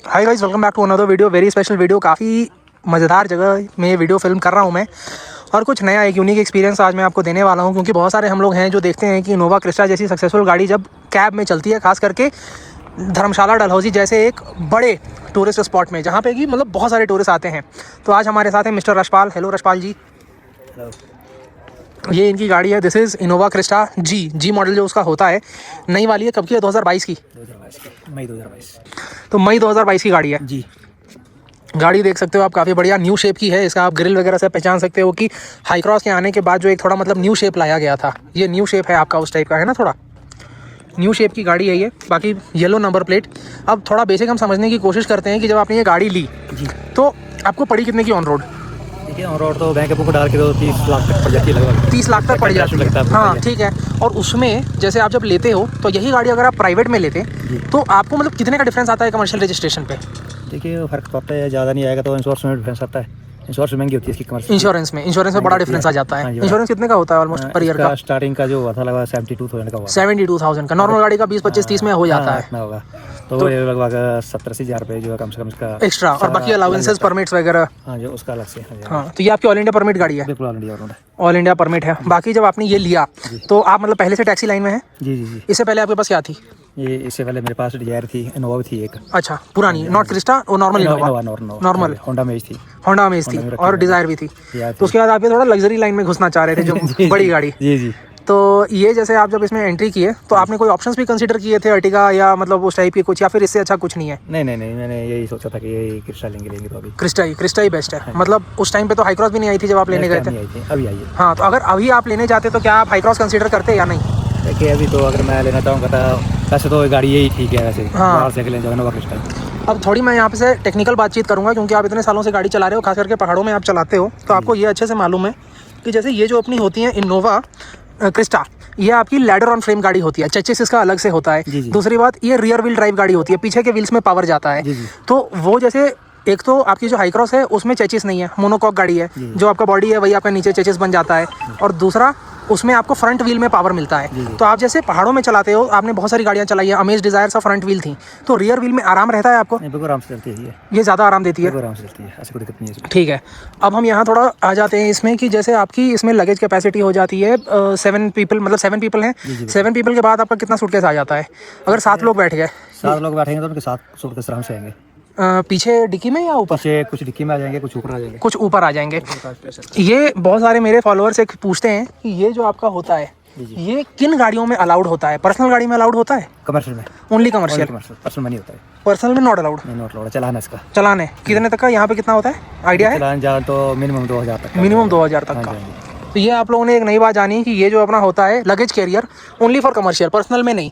Hi guys, welcome back to another video. Very special video. काफ़ी मज़ेदार जगह में ये वीडियो फिल्म कर रहा हूँ मैं, और कुछ नया एक यूनिक एक्सपीरियंस आज मैं आपको देने वाला हूँ। क्योंकि बहुत सारे हम लोग हैं जो देखते हैं कि इनोवा क्रिस्टा जैसी सक्सेसफुल गाड़ी जब कैब में चलती है, खास करके धर्मशाला डलहौजी जैसे एक बड़े टूरिस्ट स्पॉट में, जहाँ पे कि मतलब बहुत सारे टूरिस्ट आते हैं। तो आज हमारे साथ हैं mister Rashpal. Hello Rashpal ji. Hello. ये इनकी गाड़ी है, this is Innova Crysta G model जो उसका होता है। नई वाली है, कब की है? 2022 की। 2022 की, मई 2022। तो मई 2022 की गाड़ी है जी। गाड़ी देख सकते हो आप, काफ़ी बढ़िया न्यू शेप की है। इसका आप ग्रिल वगैरह से पहचान सकते हो कि हाई क्रॉस के आने के बाद जो एक थोड़ा मतलब न्यू शेप लाया गया था, ये न्यू शेप है आपका, उस टाइप का है ना, थोड़ा न्यू शेप की गाड़ी है ये। बाकी येलो नंबर प्लेट। अब थोड़ा बेसिक हम समझने की कोशिश करते हैं कि जब आपने ये गाड़ी ली जी, तो आपको पड़ी कितने की ऑन रोड? देखिए ऑन रोड तो बैंक बुक डाल के तो 30 लाख तक पड़ जाती है, लगभग 30 लाख तक पड़ जाती है। हाँ ठीक है। और उसमें जैसे आप जब लेते हो तो यही गाड़ी अगर आप प्राइवेट में लेते तो आपको मतलब कितने का डिफरेंस आता है कमर्शियल रजिस्ट्रेशन पे? देखिए फर्क पड़ता है, ज़्यादा नहीं आएगा तो इंश्योरेंस में डिफरेंस आता है। इंश्योरेंस महंगी होती है इसकी कमर्शियल। इंश्योरेंस में बड़ा डिफरेंस आ जाता है। इंश्योरेंस कितने का होता है ऑलमोस्ट पर ईयर का? स्टार्टिंग का जो हुआ था लगभग 72,000 का हुआ। 72,000 का। नॉर्मल गाड़ी का 20-25-30 में हो जाता है। इतना होगा तो ये लगभग 70-80 हज़ार रुपये जो है कम से कम इसका एक्स्ट्रा, और बाकी अलाउंसेस परमिट्स वगैरह। हाँ, जो उसका अलग से। हाँ, तो ये आपकी ऑल इंडिया परमिट गाड़ी है? बिल्कुल ऑल इंडिया रोड है। ऑल इंडिया परमिट है। बाकी जब आपने ये लिया तो आप मतलब पहले से टैक्सी लाइन में हैं? जी जी जी। इससे पहले आपके पास क्या थी? ये इससे पहले मेरे पास डिजायर थी, इनोवा भी थी एक। अच्छा, पुरानी नॉट क्रिस्टा, वो normal Innova? Normal Honda amaze थी। होंडा अमेज थी और डिजायर भी थी। तो उसके बाद आप ये थोड़ा लग्जरी लाइन में घुसना चाह रहे थे, जो बड़ी गाड़ी। जी जी। तो ये जैसे आप जब इसमें एंट्री किए तो आपने कोई ऑप्शंस भी कंसीडर किए थे, अर्टिगा या मतलब उस टाइप की कुछ, या फिर इससे अच्छा कुछ नहीं है? नहीं, मैंने यही सोचा था कि यही क्रिस्टा लेंगे तो अभी क्रिस्टा ही बेस्ट है। मतलब उस टाइम पे तो हाई क्रॉस भी नहीं आई थी जब आप लेने गए थे? अभी आई है। हाँ, तो अगर अभी आप लेने जाते तो क्या आप हाई क्रॉस कंसीडर करते या नहीं? देखिए अभी तो अगर मैं लेना चाहूँगा तो वैसे तो गाड़ी यही ठीक है वैसे। हाँ। बाहर से लेना चाहूँगा क्रिस्टा। अब थोड़ी मैं यहाँ पे से टेक्निकल बातचीत करूँगा, क्योंकि आप इतने सालों से गाड़ी चला रहे हो, खास करके पहाड़ों में आप चलाते हो, तो आपको ये अच्छे से मालूम है कि जैसे ये जो अपनी होती है इनोवा क्रिस्टा, ये आपकी लैडर ऑन फ्रेम गाड़ी होती है। चेचिस इसका अलग से होता है। दूसरी बात, ये रियर व्हील ड्राइव गाड़ी होती है, पीछे के व्हील्स में पावर जाता है। तो वो जैसे एक तो आपकी जो हाई क्रॉस है उसमें चेचिस नहीं है, मोनोकॉक गाड़ी है, जो आपका बॉडी है वही आपका नीचे चेचिस बन जाता है, और दूसरा उसमें आपको फ्रंट व्हील में पावर मिलता है। तो आप जैसे पहाड़ों में चलाते हो, आपने बहुत सारी गाड़ियाँ चलाई है, अमेज डिजायर सब फ्रंट व्हील थी, तो रियर व्हील में आराम रहता है आपको? बिल्कुल आराम से चलती है ये ज़्यादा आराम देती है? आराम से चलती है, ऐसी कोई दिक्कत नहीं है। ठीक है। अब हम यहाँ थोड़ा आ जाते हैं इसमें कि जैसे आपकी इसमें लगेज कैपेसिटी हो जाती है 7 पीपल, मतलब 7 पीपल हैं। 7 पीपल के बाद आपका कितना सूटकेस आ जाता है अगर 7 लोग बैठ गए? 7 लोग बैठेंगे तो उनके 7 सूटकेस आराम से आएंगे। पीछे डिक्की में या ऊपर? पीछे कुछ डिक्की में आ जाएंगे, कुछ ऊपर आ जाएंगे। कुछ ऊपर आ जाएंगे। ये बहुत सारे मेरे फॉलोअर्स एक पूछते हैं कि ये जो आपका होता है ये किन गाड़ियों में अलाउड होता है? पर्सनल गाड़ी में अलाउड होता है? कमर्शियल में ओनली कमर्शियल? पर्सनल में नहीं होता है। पर्सनल में नॉट अलाउड? नहीं, नॉट अलाउड। चलाना इसका चलाने कितने तक का? यहाँ पे कितना होता है, आइडिया है? चलान जा तो मिनिमम 2000 तक। मिनिमम 2000 तक का। तो ये आप लोगों ने एक नई बात जानी कि ये जो अपना होता है luggage carrier only for commercial, personal में नहीं।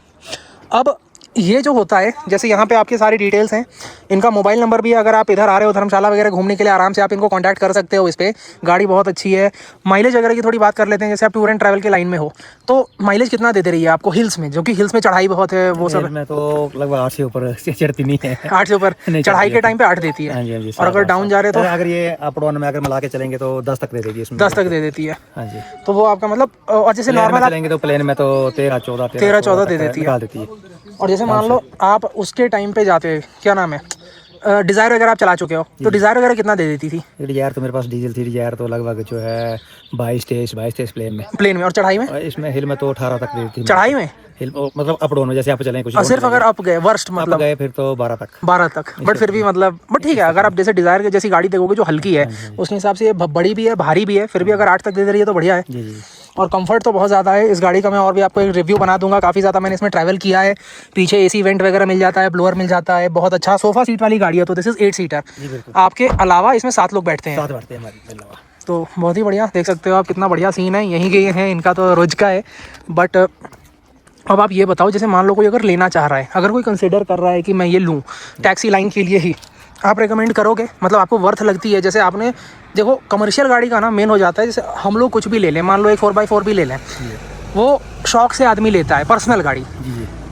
अब ये जो होता है, जैसे यहाँ पे आपकी सारी डिटेल्स हैं, इनका मोबाइल नंबर भी, अगर आप इधर आ रहे हो धर्मशाला वगैरह घूमने के लिए, आराम से आप इनको कांटेक्ट कर सकते हो। इस पर गाड़ी बहुत अच्छी है। माइलेज वगैरह की थोड़ी बात कर लेते हैं। जैसे आप टूर एंड ट्रैवल के लाइन में हो तो माइलेज कितना देते रही है आपको हिल्स में, जो कि हिल्स में चढ़ाई बहुत है वो सब? मैं तो लगभग 8 से ऊपर चढ़ती नहीं है। 8 से ऊपर चढ़ाई के टाइम पे 8 देती है, और अगर डाउन जा रहे तो अगर ये अप डाउन में अगर मिला के चलेंगे तो 10 तक दे देगी इसमें। 10 तक दे देती है। हाँ जी। तो वो आपका मतलब, और जैसे नॉर्मल चलेंगे तो प्लेन में तो 13-14 दे देती है। है। और जैसे मान लो आप उसके टाइम पे जाते, क्या नाम है, डिज़ायर वगैरह आप चला चुके हो, तो डिज़ायर वगैरह कितना दे देती थी? डिजायर तो मेरे पास डीजल थी। डिजायर तो लगभग जो है 22-23 प्लेन में। और चढ़ाई में? इसमें हिल में तो 18 तक दे देती। चढ़ाई में हिल मतलब अप डाउन में जैसे आप चलें कुछ सिर्फ अगर अप गए वर्स्ट मतलब गए फिर तो 12 तक। 12 तक। बट फिर भी मतलब बट ठीक है, अगर आप जैसे डिज़ायर जैसी गाड़ी देखोगे जो हल्की है, उसके हिसाब से ये बड़ी भी है, भारी भी है, फिर भी अगर 8 तक दे दे रही है तो बढ़िया है। जी। और कंफर्ट तो बहुत ज़्यादा है इस गाड़ी का। मैं और भी आपको एक रिव्यू बना दूंगा, काफ़ी ज़्यादा मैंने इसमें ट्रैवल किया है। पीछे एसी वेंट वगैरह मिल जाता है, ब्लोअर मिल जाता है, बहुत अच्छा सोफा सीट वाली गाड़ी है। तो दिस इज़ 8 सीटर। आपके अलावा इसमें 7 लोग बैठते हैं। 7 बैठते हैं हमारे अलावा। तो बहुत ही बढ़िया, देख सकते हो आप कितना बढ़िया सीन है। यहीं के हैं, इनका तो रोज का है। बट अब आप ये बताओ, जैसे मान लो कोई अगर लेना चाह रहा है, अगर कोई कंसिडर कर रहा है कि मैं ये लूँ टैक्सी लाइन के लिए ही, आप रेकमेंड करोगे? मतलब आपको वर्थ लगती है? जैसे आपने देखो कमर्शियल गाड़ी का ना मेन हो जाता है, जैसे हम लोग कुछ भी ले लें, मान लो एक 4x4 भी ले लें, वो शौक से आदमी लेता है पर्सनल गाड़ी।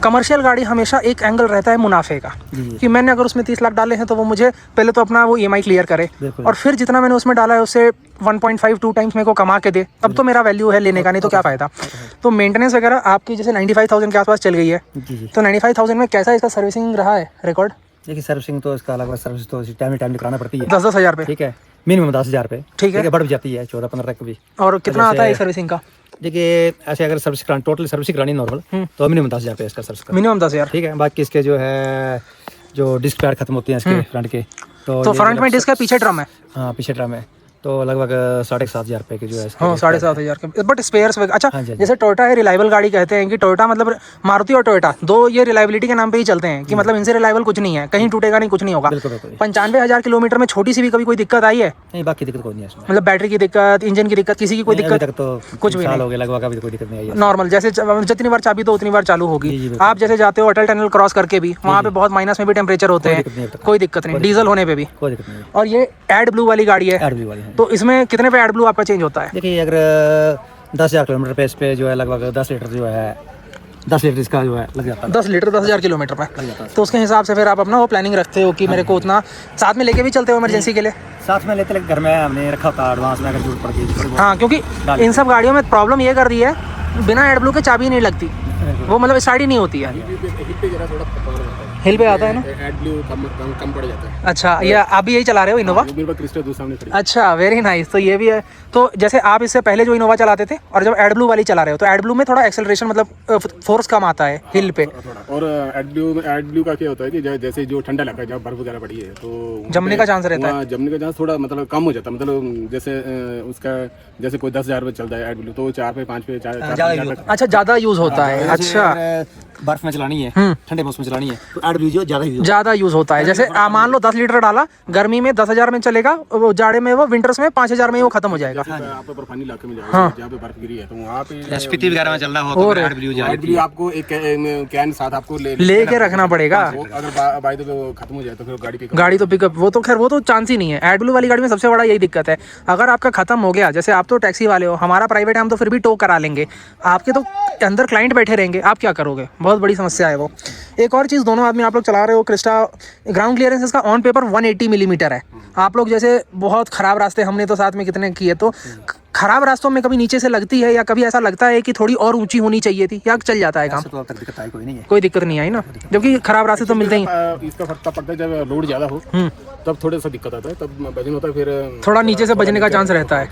कमर्शियल गाड़ी हमेशा एक एंगल रहता है मुनाफे का, कि मैंने अगर उसमें 30 लाख डाले हैं तो वो मुझे पहले तो अपना वो EMI क्लियर करे, और फिर जितना मैंने उसमें डाला है उससे 1.5-2 टाइम्स मेरे को कमा के दे, तब तो मेरा वैल्यू है लेने का, नहीं तो क्या फ़ायदा। तो मेंटेनेंस वगैरह आपकी जैसे 95,000 के आसपास चल गई है, तो 95,000 में कैसा इसका सर्विसिंग रहा है रिकॉर्ड? देखिए सर्विसिंग तो इसका अलग सर्विस तो टाइम कराना पड़ती है। 10-10 हज़ार पे? ठीक है, मिनिमम 10,000 पे। ठीक है, बढ़ भी जाती है 14-15 तक भी। और कितना आता है सर्विसिंग का? देखिए ऐसे अगर सर्विस करानी, टोटल सर्विस करानी नॉर्मल, तो मिनिमम 10,000 पे इसका सर्विस का। मिनिमम 10,000। ठीक है, बाकी इसके जो है जो डिस्क पैड खत्म होते हैं इसके फ्रंट के, तो फ्रंट में डिस्क है, पीछे ड्रम है? हाँ पीछे ड्रम है, तो लगभग 7,500 रुपये के जो है। हाँ 7,500 के। बट स्पेयर्स अच्छा हाँ जी, जैसे टोयोटा है रिलायबल गाड़ी कहते हैं कि टोयोटा मतलब मारुति और टोयोटा दो ये रिलायबिलिटी के नाम पे ही चलते हैं कि मतलब इनसे रिलायबल कुछ नहीं है, कहीं टूटेगा नहीं, कुछ नहीं होगा। 95,000 किलोमीटर में छोटी सी भी कभी कोई दिक्कत आई है? नहीं, बाकी दिक्कत कोई नहीं है इसमें। मतलब बैटरी की दिक्कत, इंजन की दिक्कत, किसी की कोई दिक्कत तक तो कुछ भी साल हो गया लगभग, अभी कोई दिक्कत नहीं आई है। नॉर्मल जैसे जितनी बार चाबी तो उतनी बार चालू होगी। आप जैसे जाते हो अटल टनल क्रॉस करके भी वहाँ पे बहुत माइनस में भी टेम्परेचर होते हैं, कोई दिक्कत नहीं, डीजल होने पे भी कोई दिक्कत नहीं। और ये एड ब्लू वाली गाड़ी है, तो इसमें कितने पे एड ब्लू आपका चेंज होता है? देखिए अगर 10,000 किलोमीटर पे इस पे जो है लगभग 10 लीटर जो है 10 लीटर इसका जो है लग जाता है। 10 लीटर 10,000 किलोमीटर में, तो उसके हिसाब से फिर आप अपना वो प्लानिंग रखते हो कि मेरे को उतना साथ में लेके भी चलते हो इमरजेंसी के लिए? साथ में लेते घर में हमने रखा था एडवांस में, अगर जरूरत पड़ गई। हाँ, क्योंकि इन सब गाड़ियों में प्रॉब्लम ये कर दी है, बिना एड ब्लू के चाबी नहीं लगती, वो मतलब स्टार्ट ही नहीं होती है। हिल पे आता है ना, एड ब्लू कम पड़ जाता है। अच्छा, ये आप भी यही चला रहे हो इनोवा? क्रिस्टा दूसरा सामने खड़ी। अच्छा, वेरी नाइस। तो ये भी है। तो जैसे आप इससे पहले जो इनोवा चलाते थे और जब एड ब्लू वाली चला रहे हो, तो एड ब्लू में थोड़ा एक्सेलरेशन मतलब फोर्स कम आता है हिल पे। और एड ब्लू का क्या होता है कि जैसे जो ठंडा इलाका है, जहाँ बर्फ वगैरह पड़ी है, तो जमने का चांस रहता है। जमने का चांस थोड़ा मतलब कम हो जाता है। मतलब जैसे उसका जैसे कोई 10,000 पे चलता है एड ब्लू, तो 4 पे 5 पे 4। अच्छा, ज्यादा यूज होता है। अच्छा, बर्फ में चलानी है, ठंडे मौसम में चलानी है, तो एड ब्लू जो ज्यादा यूज होता है। जैसे मान लो 10 लीटर डाला, गर्मी में 10,000 में चलेगा, वो जाड़े में वो विंटर्स में 5,000 में वो खत्म हो जाएगा। आप बर्फानी इलाके में जाओगे जहाँ पे बर्फ गिरी है, तो वहाँ पे स्पीति वगैरह में चलना हो तो एड ब्लू आपको एक कैन साथ आपको लेके रखना पड़ेगा। अगर बाय द वे वो खत्म हो जाए तो फिर गाड़ी तो पिकअप, वो तो खैर वो तो चांस ही नहीं है। एड ब्लू वाली गाड़ी में सबसे बड़ा यही दिक्कत है, अगर आपका खत्म हो गया, जैसे आप तो टैक्सी वाले हो, हमारा प्राइवेट है, हम तो फिर भी टो करा लेंगे, आपके तो अंदर क्लाइंट बैठे रहेंगे, आप क्या करोगे? बहुत बड़ी समस्या है वो। एक और चीज़, दोनों आदमी आप लोग चला रहे हो क्रिस्टा, ग्राउंड क्लियरेंस इसका ऑन पेपर 180 मिलीमीटर है। आप लोग जैसे बहुत ख़राब रास्ते, हमने तो साथ में कितने किए, तो खराब रास्तों में कभी नीचे से लगती है या कभी ऐसा लगता है कि थोड़ी और ऊंची होनी चाहिए थी, या चल जाता है काम? तो अब तक दिक्कत आई कोई नहीं है, कोई दिक्कत नहीं आई ना, जबकि खराब रास्ते तो मिलते ही। इसका फर्क तब पड़ता है जब लोड ज़्यादा हो, तब थोड़ा सा दिक्कत आता है, तब वजन होता है, फिर थोड़ा नीचे से बजने का चांस रहता है।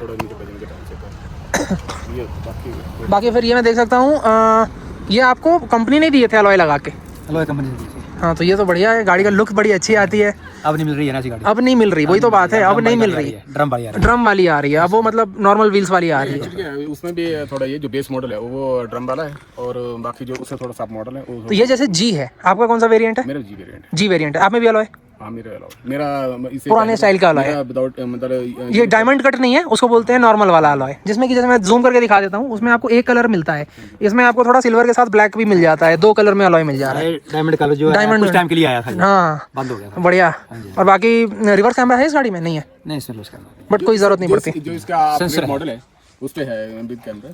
बाकी फिर ये मैं देख सकता हूँ, ये आपको कंपनी ने दिए थे अलॉय लगा के? अलॉय कंपनी ने दी थी। हाँ, तो ये तो बढ़िया है, गाड़ी का लुक बड़ी अच्छी आती है। अब नहीं मिल रही है ना ऐसी गाड़ी, अब नहीं मिल रही, वही तो बात है, अब नहीं मिल रही। ड्रम वाली आ रही है, अब वो मतलब नॉर्मल व्हील्स वाली आ रही है। उसमें भी थोड़ा ये जो बेस मॉडल है वो ड्रम वाला है, और बाकी जो उससे थोड़ा सा मॉडल है तो ये जैसे जी है, आपका कौन सा वेरिएंट है? मेरा जी वेरिएंट है। जी वेरिएंट है, आप में भी अलॉय? हाँ, मेरा इसे पुराने स्टाइल का अलॉय है, विदाउट मतलब ये डायमंड कट नहीं है, उसको बोलते हैं नॉर्मल वाला अलॉय, जिसमें कि जैसे मैं जूम करके दिखा देता हूँ, उसमें आपको एक कलर मिलता है, इसमें आपको थोड़ा सिल्वर के साथ ब्लैक भी मिल जाता है, 2 कलर में अलॉय मिल जा रहा है। डायमंड कलर जो है कुछ टाइम के लिए आया था, हाँ बंद हो गया था। बढ़िया। और बाकी रिवर्स कैमरा है इस गाड़ी में? नहीं है, नहीं इसमें रिवर्स कैमरा, बट कोई जरूरत नहीं पड़ती। जो इसका मॉडल है उस पे है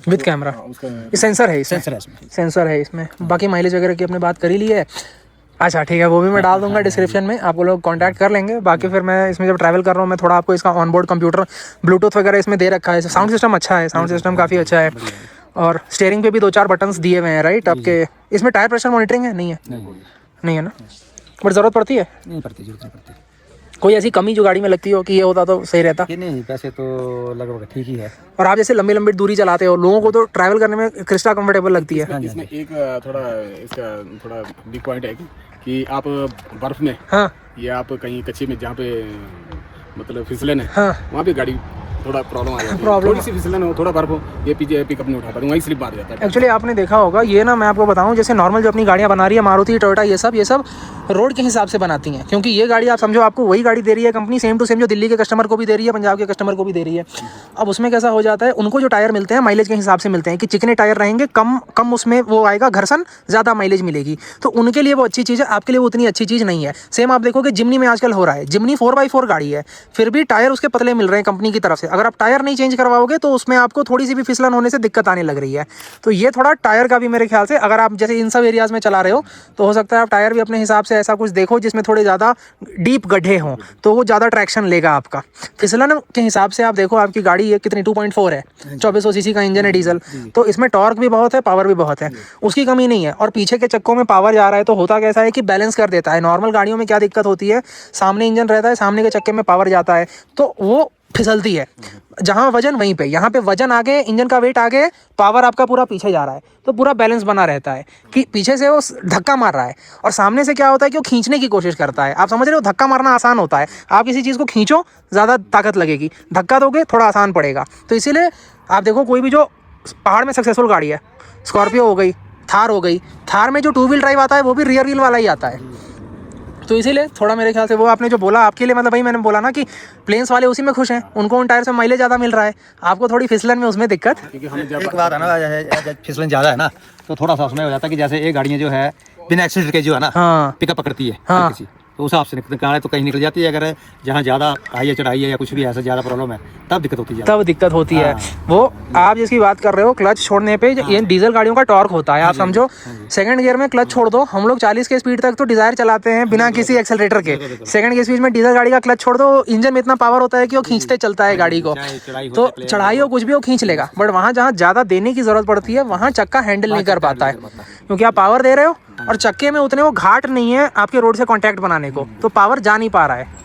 विद कैमरा, उसका सेंसर है, सेंसर है इसमें। बाकी माइलेज वगैरह की अपने बात कर ही ली है। अच्छा ठीक है, वो भी मैं डाल दूंगा डिस्क्रिप्शन में, आप लोग कांटेक्ट कर लेंगे। बाकी फिर मैं इसमें जब ट्रैवल कर रहा हूँ, मैं थोड़ा आपको इसका ऑनबोर्ड कंप्यूटर, ब्लूटूथ वगैरह इसमें दे रखा है, साउंड सिस्टम अच्छा है, साउंड सिस्टम काफ़ी अच्छा है, और स्टीयरिंग पे भी 2-4 बटन्स दिए हुए हैं, राइट? आपके इसमें टायर प्रेशर मॉनिटरिंग है? नहीं है, नहीं है ना, बट ज़रूरत पड़ती है? नहीं पड़ती, जरूरत नहीं पड़ती। कोई ऐसी कमी जो गाड़ी में लगती हो कि ये होता तो सही रहता? नहीं, वैसे तो लगभग ठीक ही है। और आप जैसे लंबी दूरी चलाते हो, लोगों को तो ट्रैवल करने में क्रिस्टा कंफर्टेबल लगती है। इसमें एक थोड़ा इसका थोड़ा बिग पॉइंट है कि आप बर्फ में, हाँ, ये आप कहीं कच्चे में जहाँ पे मतलब फिसलन है, हाँ, वहाँ पे गाड़ी थोड़ा प्रॉब्लम आ जाती है, थोड़ी सी फिसलन हो, थोड़ा बर्फ हो, ये पीछे पिकअप नहीं उठा पाते, वहीं स्लिप मार जाता है। एक्चुअली आपने देखा होगा, ये ना मैं आपको बताऊं, जैसे नॉर्मल जो अपनी गाड़ियां बना रही है मारुति, टोयोटा, ये सब रोड के हिसाब से बनाती हैं, क्योंकि ये गाड़ी आप समझो आपको वही गाड़ी दे रही है कंपनी, सेम टू सेम जो दिल्ली के कस्टमर को भी दे रही है, पंजाब के कस्टमर को भी दे रही है। अब उसमें कैसा हो जाता है, उनको जो टायर मिलते हैं माइलेज के हिसाब से मिलते हैं, कि चिकने टायर रहेंगे, कम उसमें वो आएगा घर्षण, ज़्यादा माइलेज मिलेगी, तो उनके लिए वो अच्छी चीज़ है, आपके लिए वो उतनी अच्छी चीज़ नहीं है। सेम आप देखोगे जिमनी में आजकल हो रहा है, जिमनी 4x4 गाड़ी है, फिर भी टायर उसके पतले मिल रहे हैं कंपनी की तरफ से। अगर आप टायर नहीं चेंज करवाओगे तो उसमें आपको थोड़ी सी भी फिसलन होने से दिक्कत आने लग रही है। तो ये थोड़ा टायर का भी मेरे ख्याल से, अगर आप जैसे इन सब एरियाज़ में चला रहे हो, तो हो सकता है आप टायर भी अपने हिसाब से से ऐसा कुछ देखो जिसमें थोड़े ज़्यादा डीप गड्ढे हों, तो वो ज़्यादा ट्रैक्शन लेगा आपका। फिसलन के हिसाब से आप देखो, आपकी गाड़ी ये कितनी 2.4 है, 2400 सीसी का इंजन है डीजल, तो इसमें टॉर्क भी बहुत है, पावर भी बहुत है, उसकी कमी नहीं है। और पीछे के चक्कों में पावर जा रहा है तो होता कैसा है कि बैलेंस कर देता है। नॉर्मल गाड़ियों में क्या दिक्कत होती है, सामने इंजन रहता है, सामने के चक्के में पावर जाता है तो वो फिसलती है। जहाँ वजन वहीं पे, यहाँ पे वजन आगे, इंजन का वेट आगे, पावर आपका पूरा पीछे जा रहा है, तो पूरा बैलेंस बना रहता है कि पीछे से वो धक्का मार रहा है और सामने से क्या होता है कि वो खींचने की कोशिश करता है। आप समझ रहे हो, धक्का मारना आसान होता है, आप किसी चीज़ को खींचो ज़्यादा ताकत लगेगी, धक्का दोगे थोड़ा आसान पड़ेगा। तो इसीलिए आप देखो, कोई भी जो पहाड़ में सक्सेसफुल गाड़ी है, स्कॉर्पियो हो गई, थार हो गई, थार में जो 2 व्हील ड्राइव आता है वो भी रियर व्हील वाला ही आता है। तो इसीलिए थोड़ा मेरे ख्याल से वो आपने जो बोला आपके लिए, मतलब भाई मैंने बोला ना कि प्लेन्स वाले उसी में खुश हैं, उनको उन टायर से माइलेज ज़्यादा मिल रहा है, आपको थोड़ी फिसलन में उसमें दिक्कत। क्योंकि हमें जब एक बात है ना, जैसे फिसलन ज़्यादा है ना तो थोड़ा सा उसमें हो जाता है कि जैसे ये गाड़ियाँ जो है बिना एक्सीडेंट के जो है ना हाँ पिकअप पकड़ती है हाँ। किसी, तो उस हिसाब से निकाले तो कहीं निकल जाती है। अगर जहाँ ज़्यादा हाई है, चढ़ाई है या कुछ भी ऐसा ज़्यादा प्रॉब्लम है तब दिक्कत होती है। तब दिक्कत होती है। वो आप जिसकी बात कर रहे हो क्लच छोड़ने पे, ये डीजल गाड़ियों का टॉर्क होता है, आप समझो सेकंड गियर में क्लच छोड़ दो, हम लोग 40 के स्पीड तक तो डिजायर चलाते हैं बिना किसी एक्सेलरेटर के, सेकंड के स्पीड में डीजल गाड़ी का क्लच छोड़ दो, इंजन में इतना पावर होता है कि वो खींचते चलता है गाड़ी को, तो चढ़ाई हो कुछ भी वो खींच लेगा। बट वहाँ जहाँ ज़्यादा देने की ज़रूरत पड़ती है वहाँ चक्का हैंडल नहीं कर पाता है, क्योंकि आप पावर दे रहे हो और चक्के में उतने वो घाट नहीं है आपके रोड से कांटेक्ट बनाने को, तो पावर जा नहीं पा रहा है।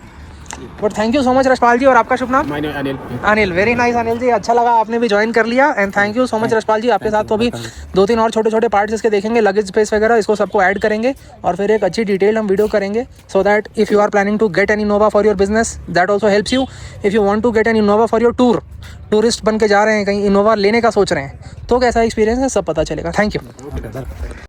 But thank you so much Rashpal ji. और आपका शुभ नाम? मैंने अनिल अनिल, वेरी नाइस अनिल जी, अच्छा लगा आपने भी ज्वाइन कर लिया and thank you so much Rashpal ji. आपके साथ तो अभी 2-3 और छोटे छोटे पार्ट्स इसके देखेंगे, लगेज स्पेस वगैरह, इसको सबको ऐड करेंगे और फिर एक अच्छी डिटेल हम वीडियो करेंगे, so that if you are planning to get an Innova for your business that also helps you. If you want to get an Innova for your tour, tourist बन के जा रहे हैं कहीं, इनोवा लेने का सोच रहे हैं, तो कैसा एक्सपीरियंस है सब पता चलेगा। Thank you.